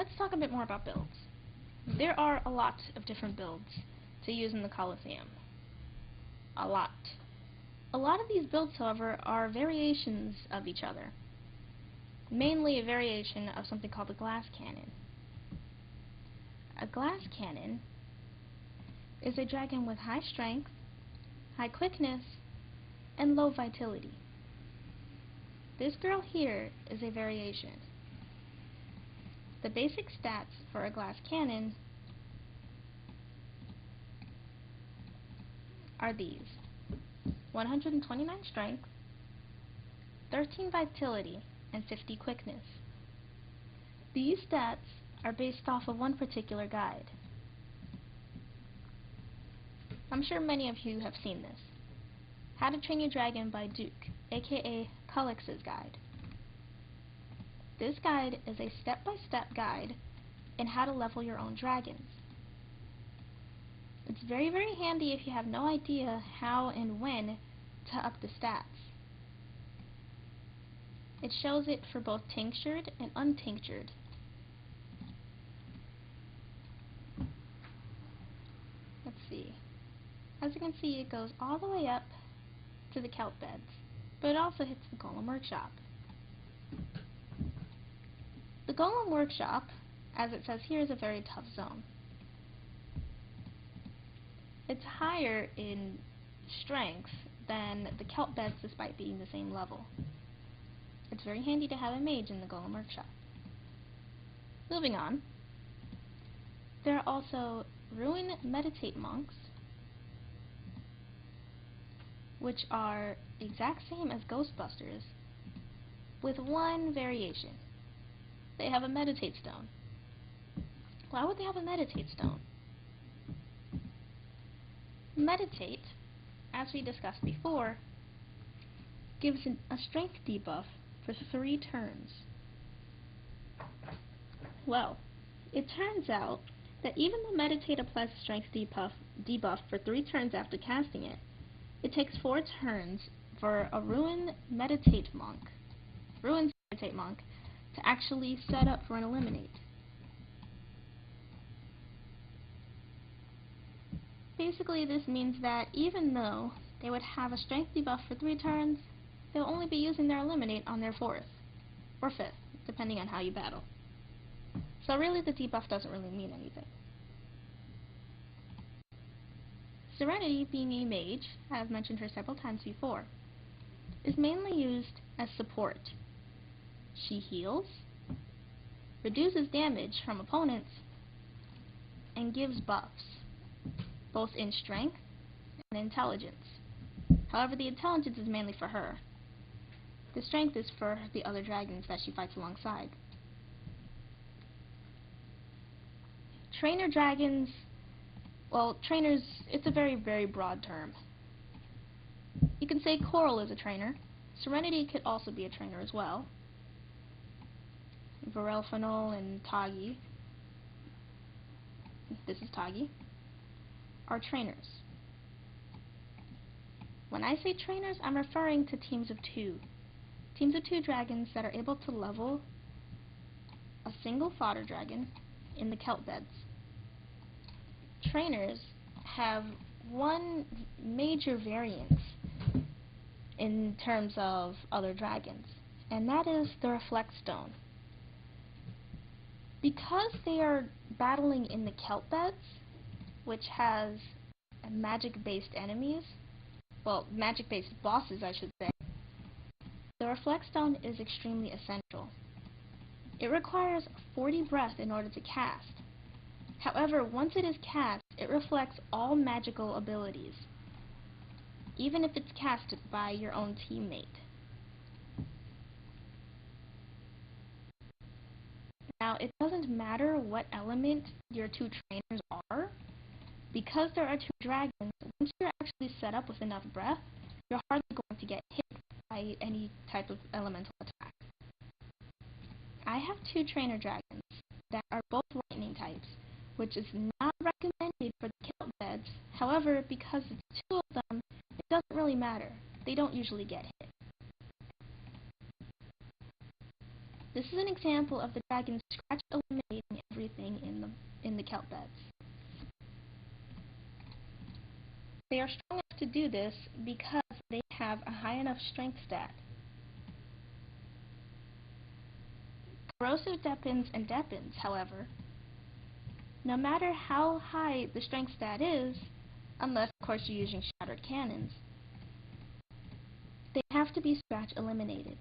let's talk a bit more about builds. There are a lot of different builds to use in the Coliseum. A lot. A lot of these builds, however, are variations of each other. Mainly a variation of something called the glass cannon. A glass cannon is a dragon with high strength, high quickness, and low vitality. This girl here is a variation. The basic stats for a glass cannon are these: 129 strength, 13 vitality, and 50 quickness. These stats are based off of one particular guide. I'm sure many of you have seen this. How to Train Your Dragon by Duke, aka Culex's guide. This guide is a step-by-step guide in how to level your own dragons. It's very, very handy if you have no idea how and when to up the stats. It shows it for both tinctured and untinctured. Let's see. As you can see, it goes all the way up to the kelp beds, but it also hits the Golem Workshop. The Golem Workshop, as it says here, is a very tough zone. It's higher in strength than the kelp beds despite being the same level. It's very handy to have a mage in the Golem Workshop. Moving on, there are also Ruin Meditate Monks, which are exact same as Ghostbusters, with one variation. They have a Meditate Stone. Why would they have a Meditate Stone? Meditate, as we discussed before, gives a strength debuff for 3 turns. Well, it turns out that even though Meditate applies a strength debuff for 3 turns after casting it, it takes 4 turns for a Ruin Meditate Monk to actually set up for an Eliminate. Basically, this means that even though they would have a strength debuff for 3 turns, they'll only be using their Eliminate on their 4th, or 5th, depending on how you battle. So really, the debuff doesn't really mean anything. Serenity, being a mage, I have mentioned her several times before, is mainly used as support. She heals, reduces damage from opponents, and gives buffs, both in strength and intelligence. However, the intelligence is mainly for her. The strength is for the other dragons that she fights alongside. Trainer dragons, well, trainers, it's a very, very broad term. You can say Coral is a trainer. Serenity could also be a trainer as well. Varelfanol and Tagi, this is Tagi, are trainers. When I say trainers, I'm referring to teams of 2. Teams of 2 dragons that are able to level a single fodder dragon in the kelp beds. Trainers have one major variance in terms of other dragons, and that is the Reflect Stone. Because they are battling in the kelp beds, which has magic-based enemies, well, magic-based bosses, I should say, the Reflect Stone is extremely essential. It requires 40 breath in order to cast. However, once it is cast, it reflects all magical abilities, even if it's cast by your own teammate. Now, it doesn't matter what element your 2 trainers are, because there are 2 dragons, once you're actually set up with enough breath, you're hardly going to get hit by any type of elemental attack. I have 2 trainer dragons that are both lightning types, which is not recommended for the kelp beds. However, because it's 2 of them, it doesn't really matter. They don't usually get hit. This is an example of the dragon scratch eliminating everything in the kelp beds. They are strong enough to do this because they have a high enough strength stat. Corrosive deepens and deepens, however. No matter how high the strength stat is, unless of course you're using shattered cannons, they have to be scratch eliminated.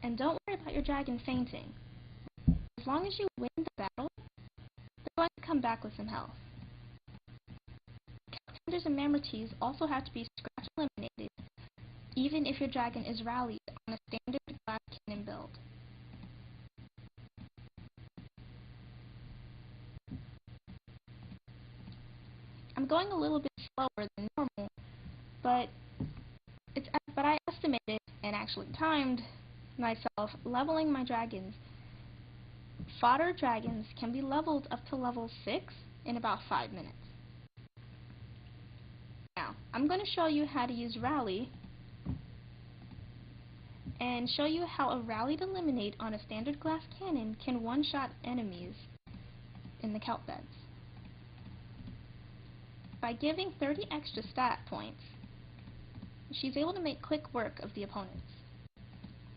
And don't worry about your dragon fainting. As long as you win the battle, they're going to come back with some health. Captioned and Mammoties also have to be scratch eliminated, even if your dragon is rallied on a standard glass cannon build. I'm going a little bit slower than normal, but I estimated and actually timed myself leveling my dragons. Fodder dragons can be leveled up to level 6 in about 5 minutes. Now, I'm going to show you how to use Rally and show you how a rallied eliminate on a standard glass cannon can one-shot enemies in the kelp beds. By giving 30 extra stat points, she's able to make quick work of the opponents.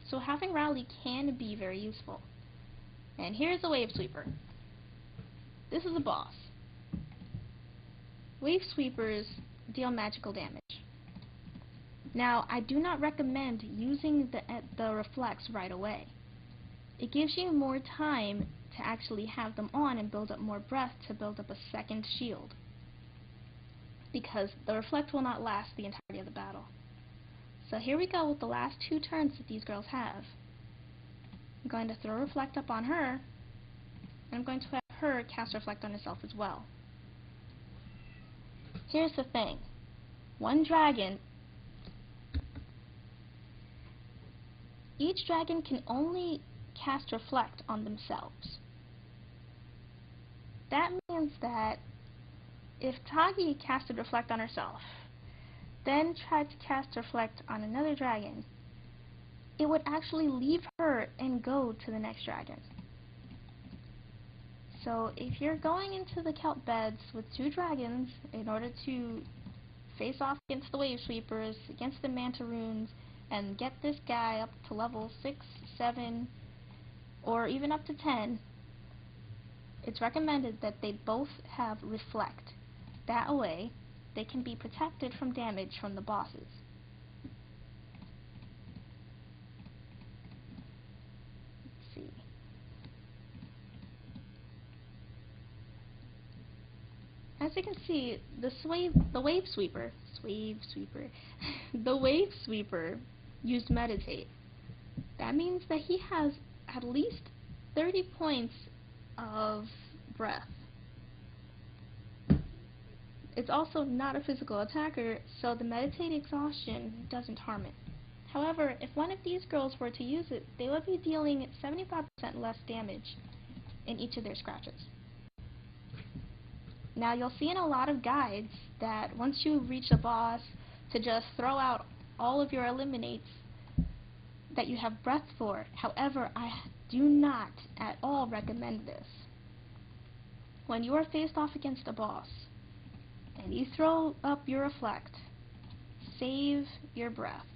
So having Rally can be very useful. And here's the Wave Sweeper. This is a boss. Wave Sweepers deal magical damage. Now, I do not recommend using the reflex right away. It gives you more time to actually have them on and build up more breath to build up a second shield, because the reflect will not last the entirety of the battle. So here we go with the last 2 turns that these girls have. I'm going to throw Reflect up on her, and I'm going to have her cast Reflect on herself as well. Here's the thing. Each dragon can only cast Reflect on themselves. That means that if Tagi casted Reflect on herself, then tried to cast Reflect on another dragon, it would actually leave her and go to the next dragon. So if you're going into the kelp beds with 2 dragons in order to face off against the Wave Sweepers, against the Mantaroons, and get this guy up to level 6, 7, or even up to 10, it's recommended that they both have Reflect. That way, they can be protected from damage from the bosses. Let's see. As you can see, the Wave Sweeper used Meditate. That means that he has at least 30 points of breath. It's also not a physical attacker, so the Meditate exhaustion doesn't harm it. However, if one of these girls were to use it, they would be dealing 75% less damage in each of their scratches. Now, you'll see in a lot of guides that once you reach a boss, to just throw out all of your eliminates that you have breath for. However, I do not at all recommend this. When you are faced off against a boss, and you throw up your Reflect, save your breath.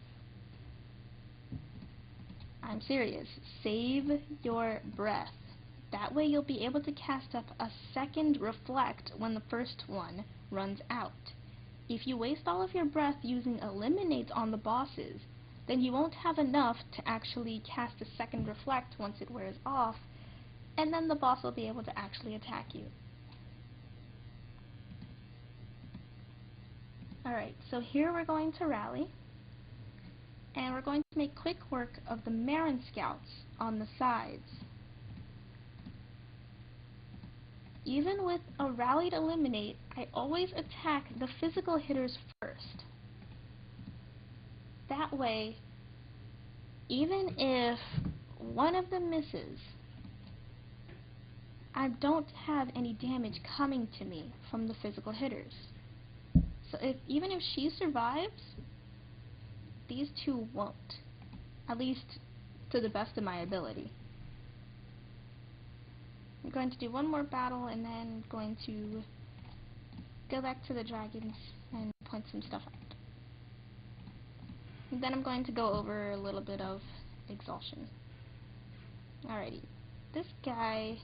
I'm serious. Save your breath. That way you'll be able to cast up a second Reflect when the first one runs out. If you waste all of your breath using eliminates on the bosses, then you won't have enough to actually cast a second Reflect once it wears off, and then the boss will be able to actually attack you. Alright, so here we're going to rally, and we're going to make quick work of the Marin Scouts on the sides. Even with a rallied eliminate, I always attack the physical hitters first. That way, even if one of them misses, I don't have any damage coming to me from the physical hitters. So even if she survives, these 2 won't. at least to the best of my ability. I'm going to do one more battle and then going to go back to the dragons and point some stuff out. And then I'm going to go over a little bit of exhaustion. Alrighty, this guy